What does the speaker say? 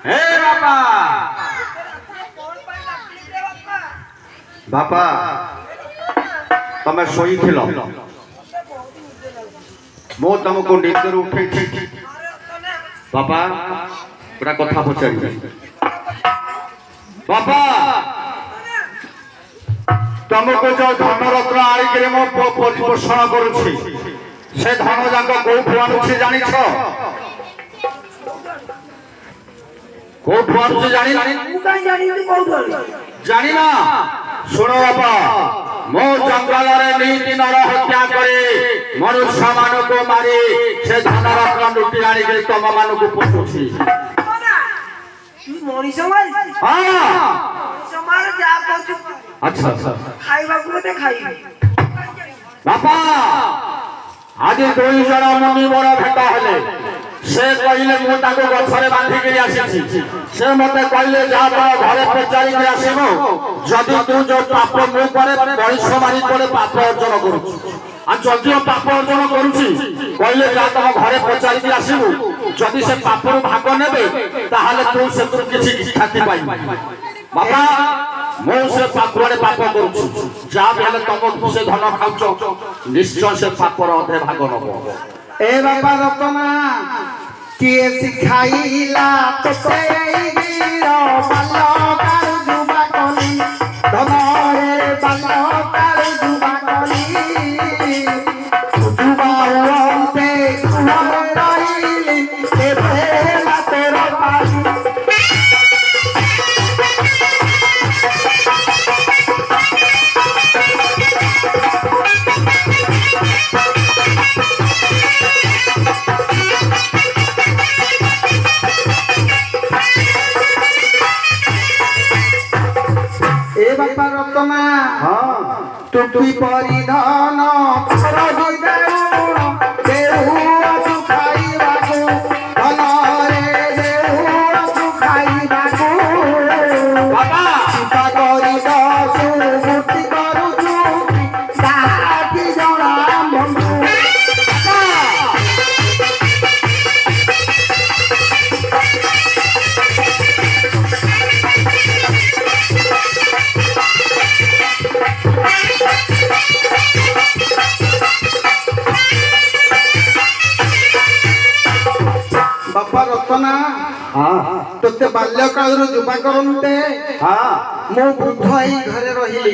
हे बापा बापा तमे सोई थिलो मो तुमको निदर उठे बापा गोटा कथा पचारि बापा तुमको जो धन रत्न आनिक मो पोषण करुछि से धन जाक कोठु आनुछि जानिछ कोठु आनुछि जानी ना सुनो बापा मो जंगल रे नीति नर हत्या करे मनुष्य मान को मारी से धन रत्न लुटी आनी के तुम मान को पोषुछि अच्छा बापा आज दुई जन मुनि बड़ भेट हेले से कहले मु ताको गछरे बांधी के आसी से मते कहले जा तो घरे पचारि के आसीबो जदि तू जो पाप मु करे परिश्रम करे पाप अर्जन करू आ जदि पाप अर्जन करूछी कहले जा तो घरे पचारि के आसीबो जदि से पापर भाग नेबे ताहाले तू से तू किछि खाति पाई बाबा मो से पापरे पाप करू जा बेले तुम से धन खाउछ निश्चय से पापर अधे भाग नबो ए बाबा रतना किए सिखाइला तोते वीरो बल्लो कारू जुबा कली धनरे बल्लो कारू जुबा कली जुबा ओंते कुहर रहिली ए प्रेम तेरो पाली बापा रतना हाँ टुपी परिधान रही देऊ देऊ खाइबाकू धनरे देऊ खाइबाकू बाबा चिंता करी दसु बुद्धि करूछु साथी जणा बंधु बापा रतना हाँ तोते बाल्यकाल युवा करते हाँ मो वृद्ध घरे रही